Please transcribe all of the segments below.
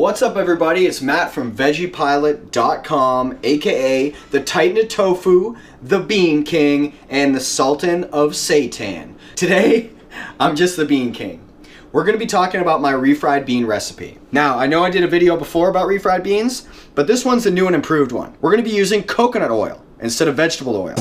What's up everybody, it's Matt from VeggiePilot.com, aka the Titan of Tofu, the Bean King, and the Sultan of Satan. Today, I'm just the Bean King. We're going to be talking about my refried bean recipe. Now, I know I did a video before about refried beans, but this one's a new and improved one. We're going to be using coconut oil instead of vegetable oil.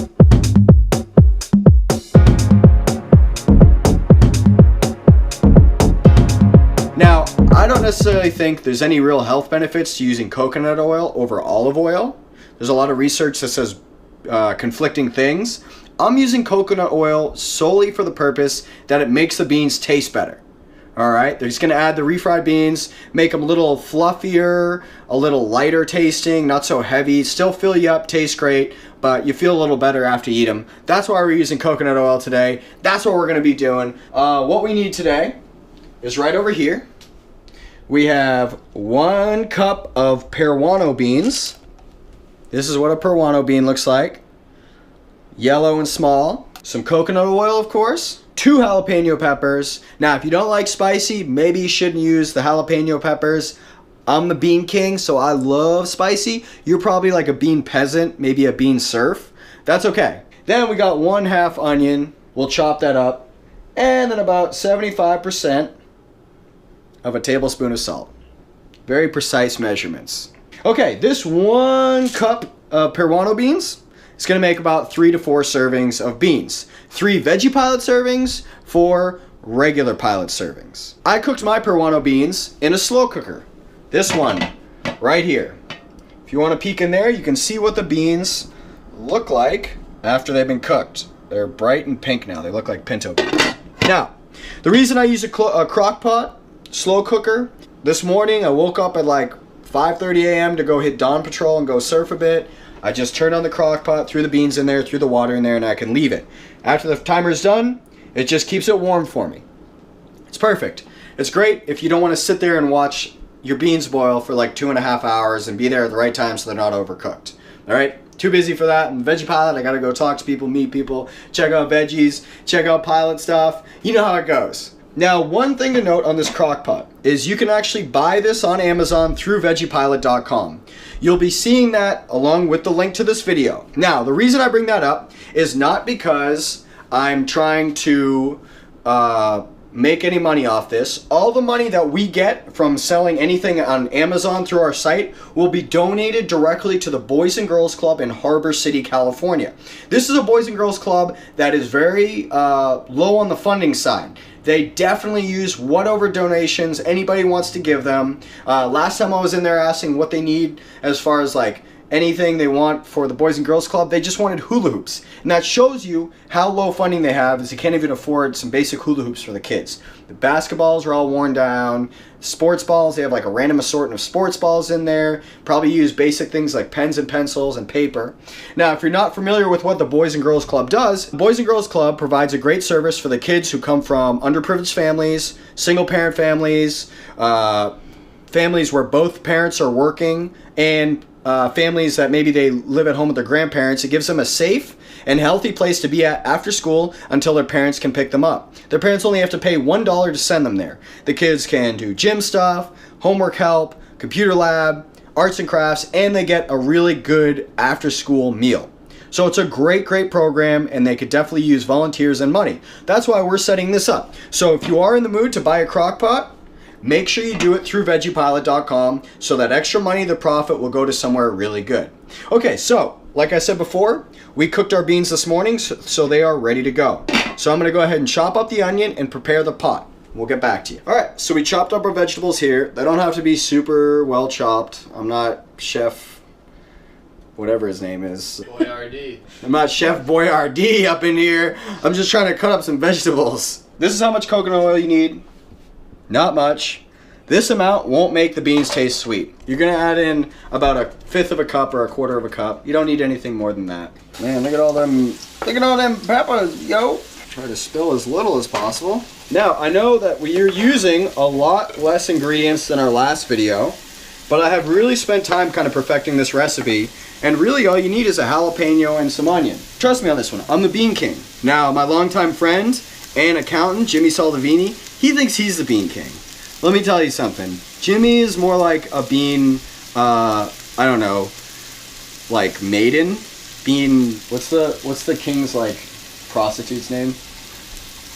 Now, I don't necessarily think there's any real health benefits to using coconut oil over olive oil. There's a lot of research that says conflicting things. I'm using coconut oil solely for the purpose that it makes the beans taste better. Alright, they're just going to add the refried beans, make them a little fluffier, a little lighter tasting, not so heavy, still fill you up, taste great, but you feel a little better after you eat them. That's why we're using coconut oil today. That's what we're going to be doing. What we need today is right over here. We have 1 cup of peruano beans. This is what a peruano bean looks like. Yellow and small. Some coconut oil, of course. 2 jalapeno peppers. Now, if you don't like spicy, maybe you shouldn't use the jalapeno peppers. I'm the Bean King, so I love spicy. You're probably like a bean peasant, maybe a bean serf. That's okay. Then we got 1/2 onion. We'll chop that up. And then about 75% of a tablespoon of salt. Very precise measurements. Okay, this 1 cup of peruano beans is going to make about 3 to 4 servings of beans. 3 Veggie Pilot servings, 4 regular Pilot servings. I cooked my peruano beans in a slow cooker. This one, right here. If you want to peek in there, you can see what the beans look like after they've been cooked. They're bright and pink now. They look like pinto beans. Now, the reason I use a crock pot, slow cooker, this morning I woke up at like 5:30 a.m. to go hit dawn patrol and go surf a bit. I just turned on the crock pot, threw the beans in there, threw the water in there, and I can leave it. After the timer's done, it just keeps it warm for me. It's perfect. It's great if you don't want to sit there and watch your beans boil for like 2.5 hours and be there at the right time so they're not overcooked. Alright? Too busy for that. I'm Veggie Pilot. I gotta go talk to people, meet people, check out veggies, check out Pilot stuff. You know how it goes. Now, one thing to note on this crock pot is you can actually buy this on Amazon through VeggiePilot.com. You'll be seeing that along with the link to this video. Now, the reason I bring that up is not because I'm trying to make any money off this. All the money that we get from selling anything on Amazon through our site will be donated directly to the Boys and Girls Club in Harbor City, California. This is a Boys and Girls Club that is very low on the funding side. They definitely use whatever donations anybody wants to give them. Last time I was in there asking what they need as far as like anything they want for the Boys and Girls Club, they just wanted hula hoops. And that shows you how low funding they have, is they can't even afford some basic hula hoops for the kids. The basketballs are all worn down. Sports balls, they have like a random assortment of sports balls in there. Probably use basic things like pens and pencils and paper. Now, if you're not familiar with what the Boys and Girls Club does, the Boys and Girls Club provides a great service for the kids who come from underprivileged families, single parent families, families where both parents are working, and families that maybe they live at home with their grandparents. It gives them a safe and healthy place to be at after school until their parents can pick them up. Their parents only have to pay $1 to send them there. The kids can do gym stuff, homework help, computer lab, arts and crafts, and they get a really good after school meal. So it's a great, great program, and they could definitely use volunteers and money. That's why we're setting this up. So if you are in the mood to buy a crock pot, make sure you do it through VeggiePilot.com so that extra money, the profit, will go to somewhere really good. Okay, so like I said before, we cooked our beans this morning, so they are ready to go. So I'm going to go ahead and chop up the onion and prepare the pot. We'll get back to you. Alright, so we chopped up our vegetables here. They don't have to be super well chopped. I'm not Chef, whatever his name is. Boyardee. I'm not Chef Boyardee up in here. I'm just trying to cut up some vegetables. This is how much coconut oil you need. Not much. This amount won't make the beans taste sweet. You're gonna add in about 1/5 of a cup or 1/4 of a cup. You don't need anything more than that. Man, look at all them peppers, yo. Try to spill as little as possible. Now, I know that we're using a lot less ingredients than our last video, but I have really spent time kind of perfecting this recipe, and really all you need is a jalapeno and some onion. Trust me on this one, I'm the Bean King. Now, my longtime friend and accountant, Jimmy Saldivini, he thinks he's the Bean King. Let me tell you something. Jimmy is more like a bean, I don't know, like maiden. Bean, what's the king's like prostitute's name?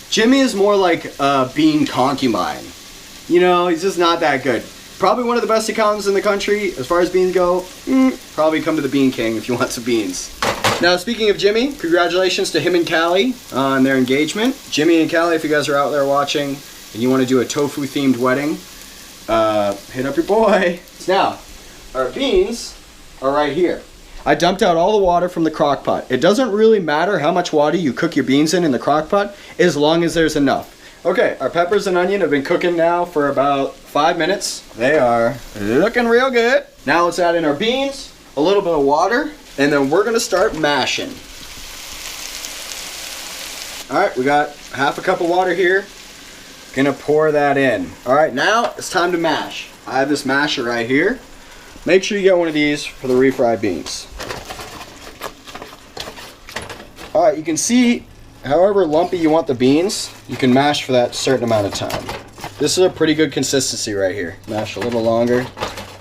Jimmy is more like a bean concubine. You know, he's just not that good. Probably one of the best accountants in the country as far as beans go. Probably come to the Bean King if you want some beans. Now, speaking of Jimmy, congratulations to him and Callie on their engagement. Jimmy and Callie, if you guys are out there watching and you want to do a tofu-themed wedding, hit up your boy. Now, our beans are right here. I dumped out all the water from the crock pot. It doesn't really matter how much water you cook your beans in the crock pot, as long as there's enough. Okay, our peppers and onion have been cooking now for about 5 minutes. They are looking real good. Now let's add in our beans, a little bit of water, and then we're gonna start mashing. All right, we got half a cup of water here. Gonna pour that in. All right, now it's time to mash. I have this masher right here. Make sure you get one of these for the refried beans. All right, you can see however lumpy you want the beans, you can mash for that certain amount of time. This is a pretty good consistency right here. Mash a little longer.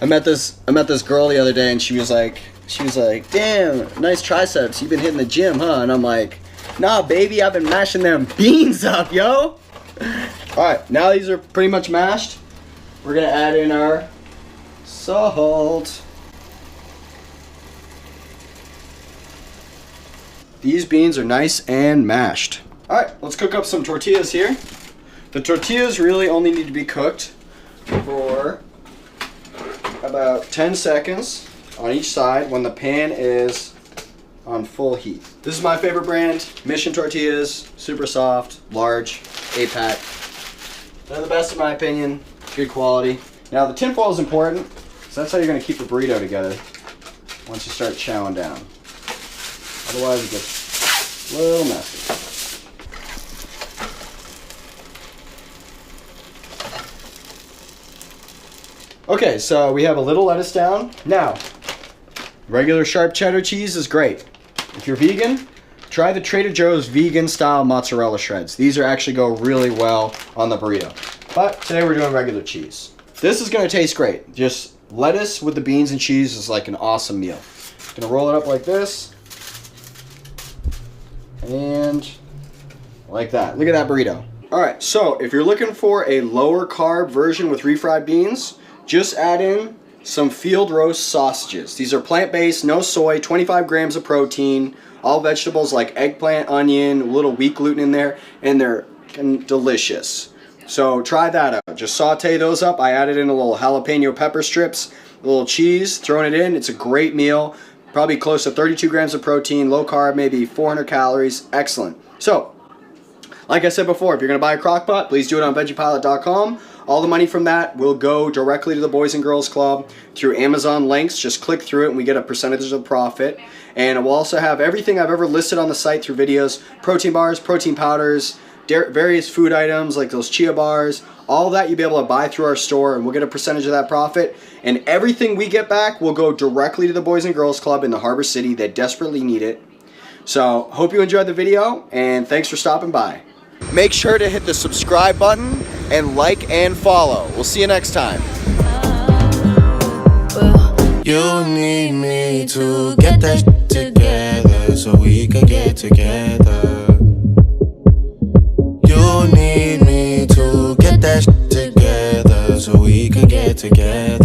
I met this girl the other day and she was like, damn, nice triceps. You've been hitting the gym, huh? And I'm like, nah, baby, I've been mashing them beans up, yo. All right, now these are pretty much mashed. We're gonna add in our salt. These beans are nice and mashed. All right, let's cook up some tortillas here. The tortillas really only need to be cooked for about 10 seconds on each side when the pan is on full heat. This is my favorite brand, Mission Tortillas, super soft, large, 8-pack. They're the best in my opinion, good quality. Now the tin foil is important, so that's how you're gonna keep a burrito together once you start chowing down. Otherwise it gets a little messy. Okay, so we have a little lettuce down. Now, regular sharp cheddar cheese is great. If you're vegan, try the Trader Joe's vegan style mozzarella shreds. These are actually go really well on the burrito. But today we're doing regular cheese. This is gonna taste great. Just lettuce with the beans and cheese is like an awesome meal. Gonna roll it up like this. And like that. Look at that burrito. All right, so if you're looking for a lower carb version with refried beans, just add in some field roast sausages. These are plant-based, no soy, 25 grams of protein, all vegetables like eggplant, onion, a little wheat gluten in there, and they're delicious. So try that out. Just saute those up. I added in a little jalapeno pepper strips, a little cheese, throwing it in. It's a great meal. Probably close to 32 grams of protein, low carb, maybe 400 calories. Excellent. So, like I said before, if you're going to buy a crock pot, please do it on VeggiePilot.com. All the money from that will go directly to the Boys and Girls Club through Amazon links. Just click through it and we get a percentage of the profit. And we'll also have everything I've ever listed on the site through videos, protein bars, protein powders, various food items like those chia bars, all that you'll be able to buy through our store and we'll get a percentage of that profit. And everything we get back will go directly to the Boys and Girls Club in the Harbor City that desperately need it. So, hope you enjoyed the video and thanks for stopping by. Make sure to hit the subscribe button and like and follow. We'll see you next time. You need me to get that together so we can get together. You need me to get that together so we can get together.